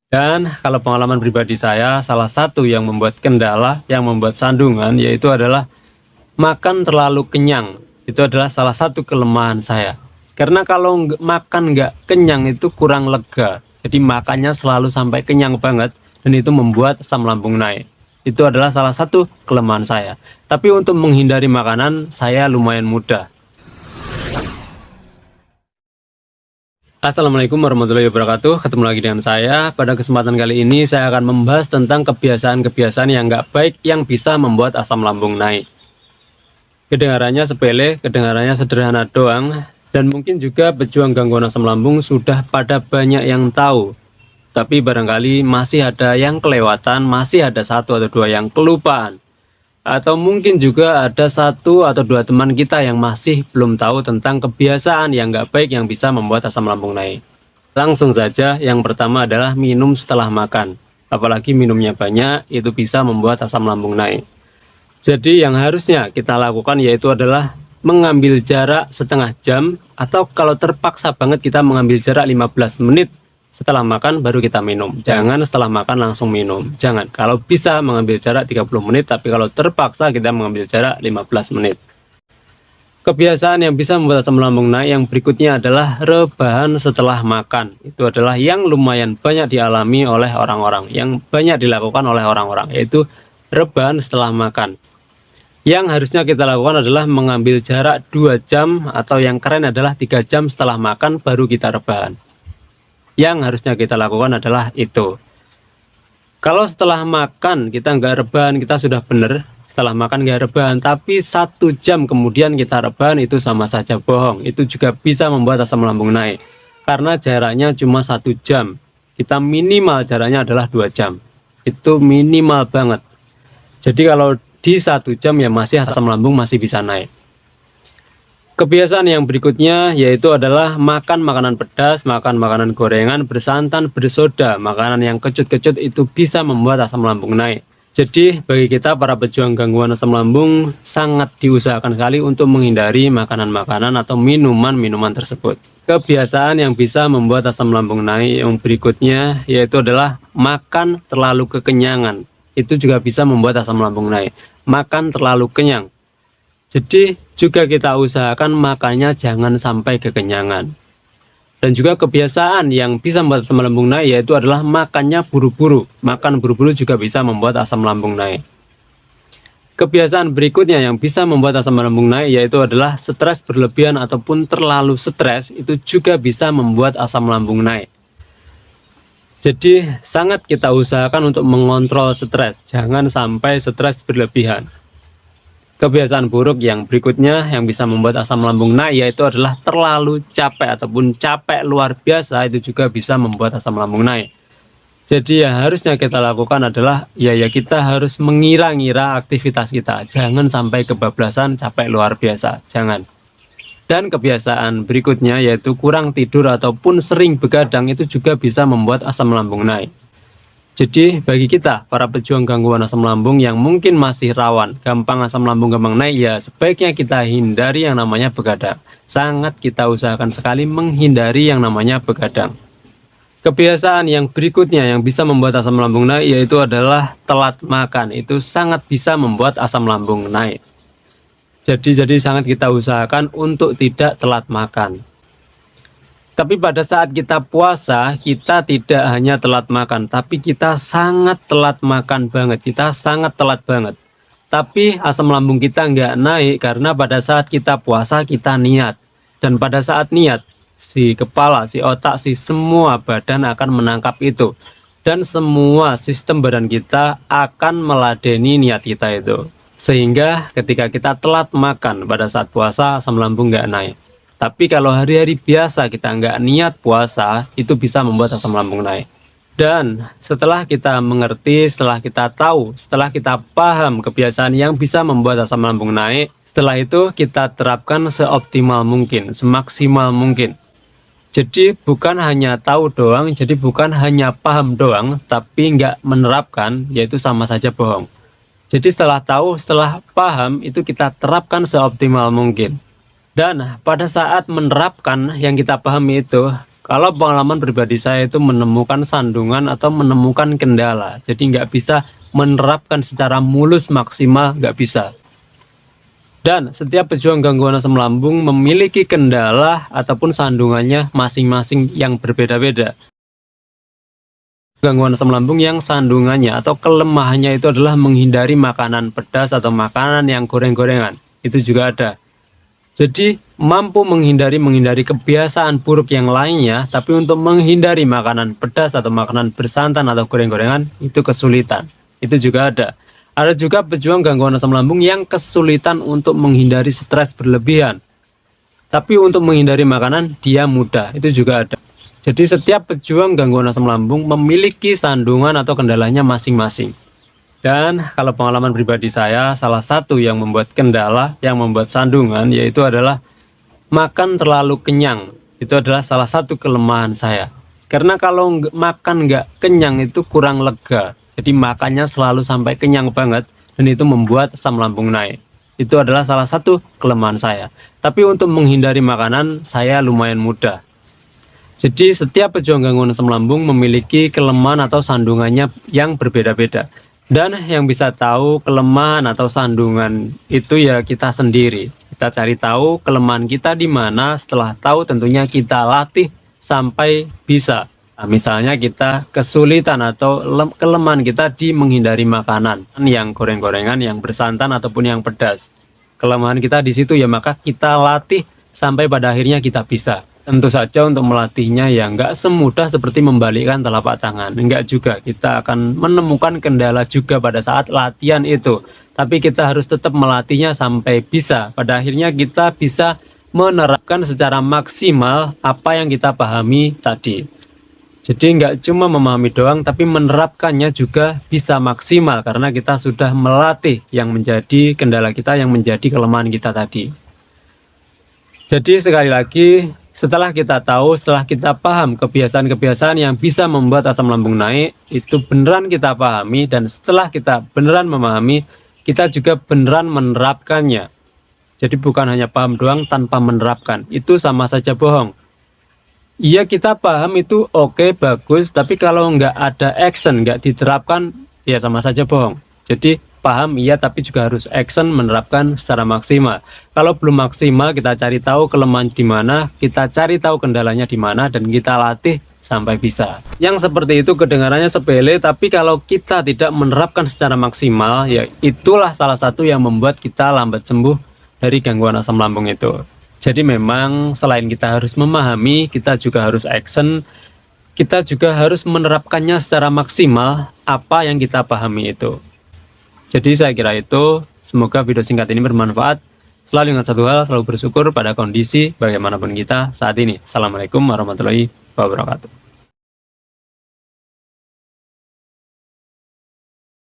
Dan kalau pengalaman pribadi saya, salah satu yang membuat kendala, yang membuat sandungan, yaitu adalah makan terlalu kenyang. Itu adalah salah satu kelemahan saya. Karena kalau makan nggak kenyang itu kurang lega. Jadi makannya selalu sampai kenyang banget, dan itu membuat asam lambung naik. Itu adalah salah satu kelemahan saya. Tapi untuk menghindari makanan, saya lumayan mudah. Assalamualaikum warahmatullahi wabarakatuh. Ketemu lagi dengan saya. Pada kesempatan kali ini saya akan membahas tentang kebiasaan-kebiasaan yang nggak baik yang bisa membuat asam lambung naik. Kedengarannya sepele, kedengarannya sederhana doang, dan mungkin juga pejuang gangguan asam lambung sudah pada banyak yang tahu. Tapi barangkali masih ada yang kelewatan, masih ada satu atau dua yang kelupaan. Atau mungkin juga ada satu atau dua teman kita yang masih belum tahu tentang kebiasaan yang nggak baik yang bisa membuat asam lambung naik. Langsung saja, yang pertama adalah minum setelah makan. Apalagi minumnya banyak, itu bisa membuat asam lambung naik. Jadi yang harusnya kita lakukan yaitu adalah mengambil jarak setengah jam, atau kalau terpaksa banget kita mengambil jarak 15 menit setelah makan baru kita minum. Jangan setelah makan langsung minum. Jangan. Kalau bisa mengambil jarak 30 menit, tapi kalau terpaksa kita mengambil jarak 15 menit. Kebiasaan yang bisa membuat asam lambung naik yang berikutnya adalah rebahan setelah makan. Itu adalah yang lumayan banyak dialami oleh orang-orang, yang banyak dilakukan oleh orang-orang, yaitu rebahan setelah makan. Yang harusnya kita lakukan adalah mengambil jarak 2 jam, atau yang keren adalah 3 jam setelah makan baru kita rebahan. Yang harusnya kita lakukan adalah itu. Kalau setelah makan kita nggak rebahan, kita sudah benar. Setelah makan nggak rebahan, tapi 1 jam kemudian kita rebahan, itu sama saja bohong. Itu juga bisa membuat asam lambung naik. Karena jaraknya cuma 1 jam. Kita minimal jaraknya adalah 2 jam. Itu minimal banget. Jadi kalau di 1 jam ya masih asam lambung masih bisa naik. Kebiasaan yang berikutnya yaitu adalah makan makanan pedas, makan makanan gorengan, bersantan, bersoda. Makanan yang kecut-kecut itu bisa membuat asam lambung naik. Jadi bagi kita para pejuang gangguan asam lambung sangat diusahakan sekali untuk menghindari makanan-makanan atau minuman-minuman tersebut. Kebiasaan yang bisa membuat asam lambung naik yang berikutnya yaitu adalah makan terlalu kekenyangan. Itu juga bisa membuat asam lambung naik. Makan terlalu kenyang. Jadi juga kita usahakan makannya jangan sampai kekenyangan. Dan juga kebiasaan yang bisa membuat asam lambung naik yaitu adalah makannya buru-buru. Makan buru-buru juga bisa membuat asam lambung naik. Kebiasaan berikutnya yang bisa membuat asam lambung naik yaitu adalah stres berlebihan ataupun terlalu stres, itu juga bisa membuat asam lambung naik. Jadi sangat kita usahakan untuk mengontrol stres, jangan sampai stres berlebihan. Kebiasaan buruk yang berikutnya yang bisa membuat asam lambung naik yaitu adalah terlalu capek ataupun capek luar biasa, itu juga bisa membuat asam lambung naik. Jadi yang harusnya kita lakukan adalah ya kita harus mengira-ngira aktivitas kita, jangan sampai kebablasan capek luar biasa, jangan. Dan kebiasaan berikutnya yaitu kurang tidur ataupun sering begadang, itu juga bisa membuat asam lambung naik. Jadi bagi kita para pejuang gangguan asam lambung yang mungkin masih rawan gampang asam lambung gampang naik, ya sebaiknya kita hindari yang namanya begadang. Sangat kita usahakan sekali menghindari yang namanya begadang. Kebiasaan yang berikutnya yang bisa membuat asam lambung naik yaitu adalah telat makan. Itu sangat bisa membuat asam lambung naik. Jadi sangat kita usahakan untuk tidak telat makan. Tapi pada saat kita puasa, kita tidak hanya telat makan, tapi kita sangat telat makan banget. Kita sangat telat banget. Tapi asam lambung kita nggak naik karena pada saat kita puasa kita niat. Dan pada saat niat, si kepala, si otak, si semua badan akan menangkap itu. Dan semua sistem badan kita akan meladeni niat kita itu. Sehingga ketika kita telat makan pada saat puasa, asam lambung nggak naik. Tapi kalau hari-hari biasa kita nggak niat puasa, itu bisa membuat asam lambung naik. Dan setelah kita mengerti, setelah kita tahu, setelah kita paham kebiasaan yang bisa membuat asam lambung naik, setelah itu kita terapkan seoptimal mungkin, semaksimal mungkin. Jadi bukan hanya tahu doang, jadi bukan hanya paham doang, tapi nggak menerapkan, yaitu sama saja bohong. Jadi setelah tahu, setelah paham, itu kita terapkan seoptimal mungkin. Dan pada saat menerapkan yang kita pahami itu, Kalau pengalaman pribadi saya itu menemukan sandungan atau menemukan kendala, jadi nggak bisa menerapkan secara mulus maksimal, nggak bisa. Dan setiap pejuang gangguan asam lambung memiliki kendala ataupun sandungannya masing-masing yang berbeda-beda. Gangguan asam lambung yang sandungannya atau kelemahannya itu adalah menghindari makanan pedas atau makanan yang goreng-gorengan. Itu juga ada. Jadi mampu menghindari kebiasaan buruk yang lainnya, tapi untuk menghindari makanan pedas atau makanan bersantan atau goreng-gorengan itu kesulitan. Itu juga ada. Ada juga pejuang gangguan asam lambung yang kesulitan untuk menghindari stres berlebihan. Tapi untuk menghindari makanan dia mudah. Itu juga ada. Jadi setiap pejuang gangguan asam lambung memiliki sandungan atau kendalanya masing-masing. Dan kalau pengalaman pribadi saya, salah satu yang membuat kendala, yang membuat sandungan, yaitu adalah makan terlalu kenyang. Itu adalah salah satu kelemahan saya. Karena kalau makan nggak kenyang itu kurang lega. Jadi makannya selalu sampai kenyang banget, dan itu membuat asam lambung naik. Itu adalah salah satu kelemahan saya. Tapi untuk menghindari makanan, saya lumayan mudah. Jadi setiap pejuang gangguan asam lambung memiliki kelemahan atau sandungannya yang berbeda-beda. Dan yang bisa tahu kelemahan atau sandungan itu ya kita sendiri. Kita cari tahu kelemahan kita di mana, setelah tahu tentunya kita latih sampai bisa. Nah, misalnya kita kesulitan atau kelemahan kita di menghindari makanan yang goreng-gorengan, yang bersantan ataupun yang pedas. Kelemahan kita di situ ya, maka kita latih sampai pada akhirnya kita bisa. Tentu saja untuk melatihnya ya nggak semudah seperti membalikkan telapak tangan. Enggak juga, kita akan menemukan kendala juga pada saat latihan itu. Tapi kita harus tetap melatihnya sampai bisa. Pada akhirnya kita bisa menerapkan secara maksimal apa yang kita pahami tadi. Jadi nggak cuma memahami doang, tapi menerapkannya juga bisa maksimal karena kita sudah melatih yang menjadi kendala kita, yang menjadi kelemahan kita tadi. Jadi sekali lagi, setelah kita tahu, setelah kita paham kebiasaan-kebiasaan yang bisa membuat asam lambung naik, itu beneran kita pahami, dan setelah kita beneran memahami, kita juga beneran menerapkannya. Jadi bukan hanya paham doang tanpa menerapkan, itu sama saja bohong. Iya, kita paham itu oke, bagus, tapi kalau nggak ada action, nggak diterapkan, ya sama saja bohong. Jadi paham iya, tapi juga harus action, menerapkan secara maksimal. Kalau belum maksimal, kita cari tahu kelemahan di mana, kita cari tahu kendalanya di mana, dan kita latih sampai bisa. Yang seperti itu kedengarannya sepele, tapi kalau kita tidak menerapkan secara maksimal, ya itulah salah satu yang membuat kita lambat sembuh dari gangguan asam lambung itu. Jadi memang selain kita harus memahami, kita juga harus action, kita juga harus menerapkannya secara maksimal apa yang kita pahami itu. Jadi saya kira itu, semoga video singkat ini bermanfaat. Selalu ingat satu hal, selalu bersyukur pada kondisi bagaimanapun kita saat ini. Assalamualaikum warahmatullahi wabarakatuh.